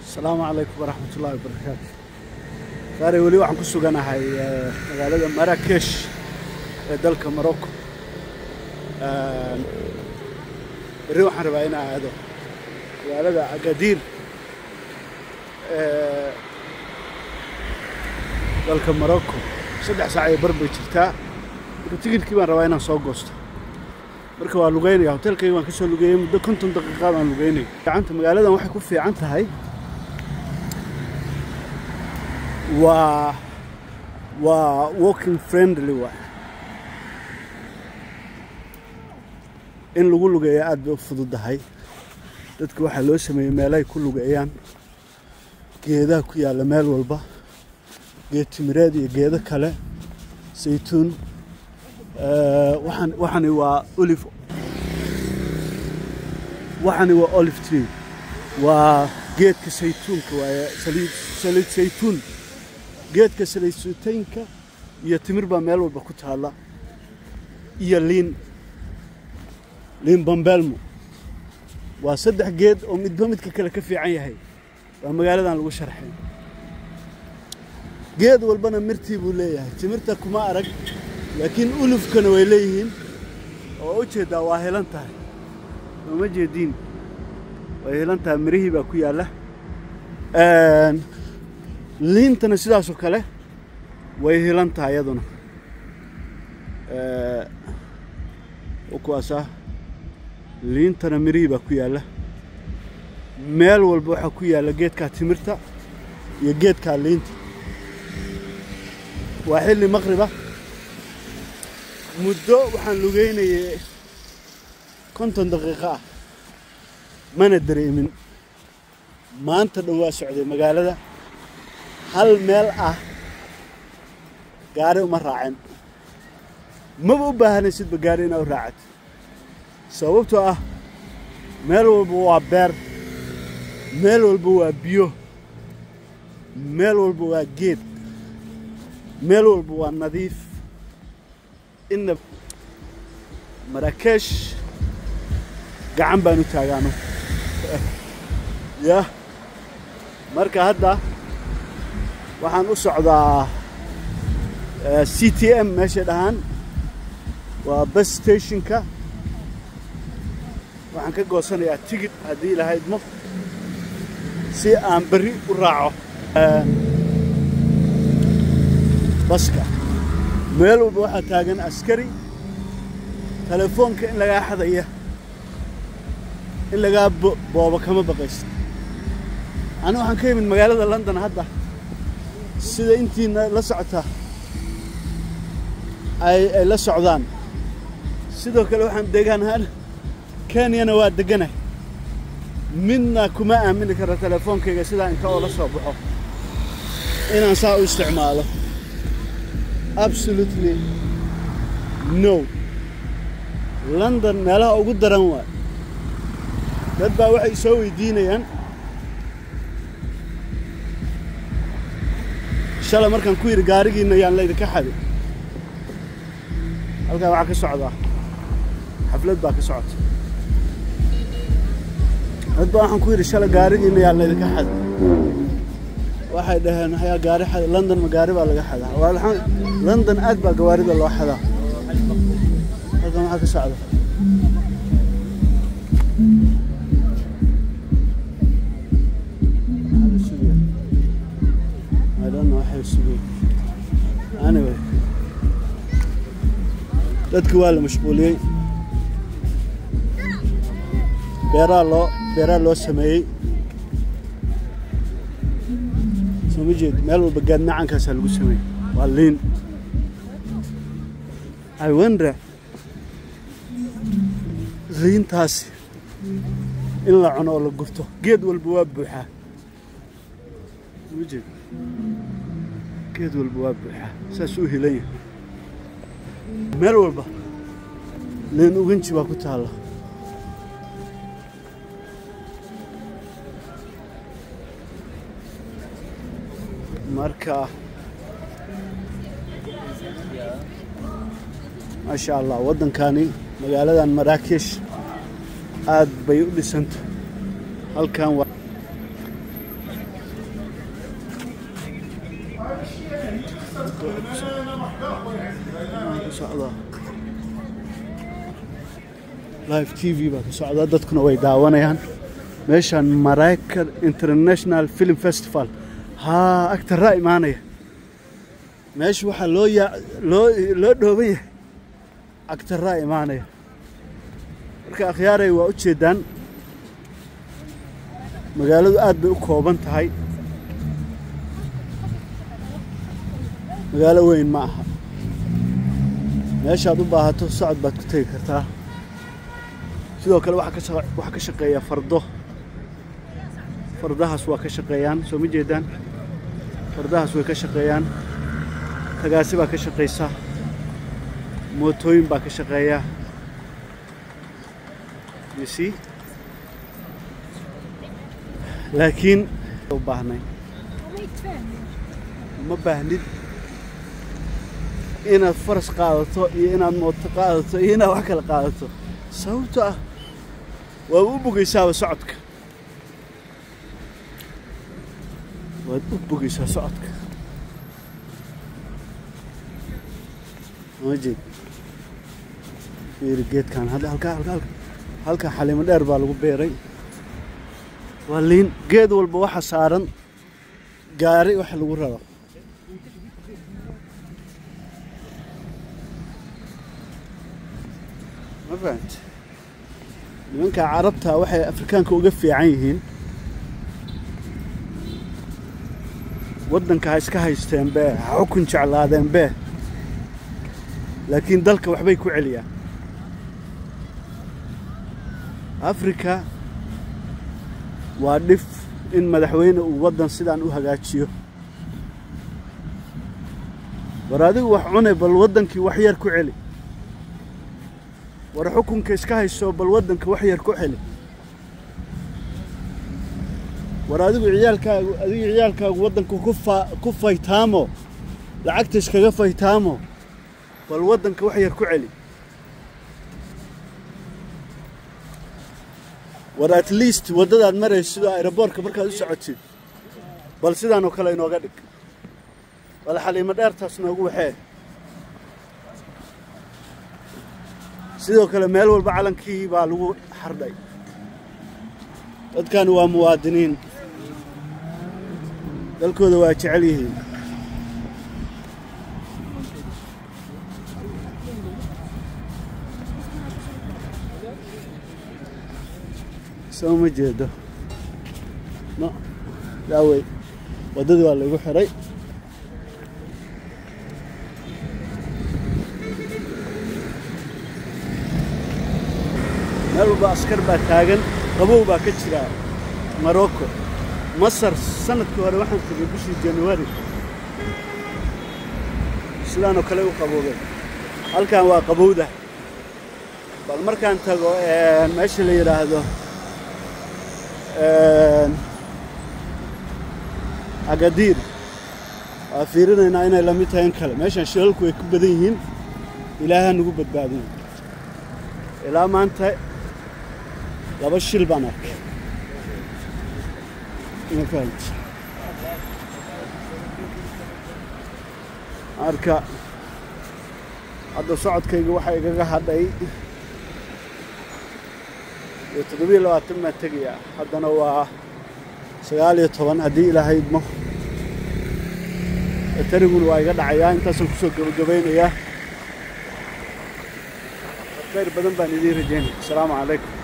السلام عليكم ورحمة الله وبركاته. ساري ولي waxaan ku suganahay magaalada Marrakesh ee dalka Morocco. bari waxaan rabaa inaan aado magaalada Agadir dalka Morocco. 3 saac ay barbay jirtaa. Tigidhkii baan rabaa inaan soo goosto. marka waa lugeynaya hotelkayga waan ka soo lugeeyay muddo 50 daqiiqo aan lugeynay. gacanta magaaladan waxay ku fiican tahay walking friendly in lagu lugeeyo aad bay u fududahay. dadka waxa loo sameeyay meel ay ku lugeeyaan geedaha ku yaala meel walba, geed timireed iyo geedo kale, saytuun. waxani waa olive tree, waa geedka saytuunka, waa saliid saytuun. geedka saliid saytuunka iyo timir baa meel walba ku taala, iyo liin bambelmo. waa 3 geed oo midba midka kale ka fiican yahay. waa magaaladan lagu sharxay. geed walbana mirtii buu leeyahay. timirta kuma arag, laakiin ulufkana way leeyihiin oo u jeedaa waa helan tahay. ma jeedin way helan tahay, mirihii baa ku yaala. liintana sidaas oo kale way helan tahay iyaduna. kuwaasa liintana mirihii baa ku yaala. meel walba waxa ku yaala geedka timirta iyo geedka liinta. waa xilli maqriba. muddo waxaan lugeynayay 50 daqiiqo ah, mana dareemin. maanta dhan waa socday magaalada, hal meel ah gaari uma raacin. maba u baahanaysid gaari inaad u raacid, sababtoo ah meel walba waa beer, meel walba waa biyo, meel walba waa geed, meel walba waa nadiif. inna Marrakesh gacan baan u taagaano. ya marka hadda waxaan u socdaa CTM meesha dhahan, waa bus stationka. waxaan ka goosanayaa tigidh haddii lahayd mo si aan bari u raaco baska. meel walba waxaa taagan askari. telefoonka in lagaa xadaya, in lagaa boobo kama baqaysid. aniga waxaan ka yimid magaalada London hadda, sida intiina la socota ay la socdaan. sidoo kale waxaan deegaanahay Kenyana waa deganahay. midna kuma aamini karo telefoonkayga sidaa inta oo la soo baxo inaan saa u isticmaalo. absolutely no. London meelaha ugu daran waa. dad baa waxay soo weydiinayaan shalay markaan ku yiri gaarigiina yaan la idinka xadin. halkaa waxaa ka socdaa xaflad baa ka socota. dad baa waxaan ku yiri shalay gaarigiina yaan la idinka xadin. waxay dhaheen hayaa gaari xad London ma gaari baa laga xadaa. waa London aad baa gawaarida loo xadaa. halkan waxaa ka socda anyway. dadka waa la mashquuliyey. beeraa loo sameeyey. soo ma jeed meel walba gaad macankaasaa lagu sameeyey. waa liin. I wonder liintaasi in la cuno oo la gurto. geed walba waa buuxaa. soo ma jeed geed walba waa buuxaa. saas u helan yahay. meel walba liin uganji baa ku taalla. marka maasha Allah, waddankani magaaladan Marrakesh aad bay u dhisantay. halkan waa لايف تي في baa ka socda dadkuna way daawanayaan meeshan Maraykan International Film Festival ha actor ra imaanaya meesha waxa loo dhoobay actor ra imaanaya marka akhyaaray waa u jeedaan magaaladu aad bay u kooban tahay magaalo weyn ma aha meeshaad u baahato socod baad ku tagi kartaa sidoo kale waxa ka shaqeeya fardahaas waa ka shaqeeyaan soo ma jeedaan fardahaas way ka shaqeeyaan tagaasi baa ka shaqeysa mootooyin baa ka shaqeeya you see laakiin u baahnay ma baahnid inaad faras qaadato iyo inaad mooto qaadato iyo inaad wax kala qaadato sababtoo ah waa u bogaysaa socodka waad u bogaysaa socodka wajid geedkan halka xalimo dheer baa lagu beeray waa liin geed walba waxa saaran gaari wax lagu raro ma fahant nimanka carabta waxay afrikaanka uga fiican yihiin waddanka iska haysteen bee xukun jeclaadeen bee laakiin dalka waxbay ku celiyaan Afrika waa dhif in madaxweyne uu waddan sidaan u hagaajiyo war adigu wax cunay bal waddankii wax yar ku celi war xukunka iska hayso bal waddanka wax yar ku celi war adigu ciyaalkaagu waddanka ku faytaamo lacagta iskaga faytaamo bal waddanka wax yar ku celi war at least wadadaad maraysid aeroboortka markaad u socotid bal sidaan oo kale inooga dhig wala xaliimo dheertaas noogu waxee sidoo kale meel walba calankii baa lagu xardhay dadkan waa muwaadiniin dalkooda waa jecel yihiin soo ma jeedo no daaway wadada waa lagu xiray meel walba askar baa taagan qabow baa ka jira Morocco Masar sanadkii hore waxaan tagay bishii January sidaan oo kale u qaboobay halkan waa qabowda bal markaan tago meesha la yiraahdo Agadir fiirinayna inay la mid tahay kale meeshan shilalku way ku badan yihiin ilaahay nagu badbaadiyo ilaa maanta laba shil baan arkay ma fahant arka hadda socodkayga waxa igaga hadhay 27 ma tagaya haddana waa 19 haddii ilaahay idmo tariguna waa iga dhacayaa intaasaan kusoo gabagabaynayaa khayr badan baan idiin rajaynaya asalaamu calaykum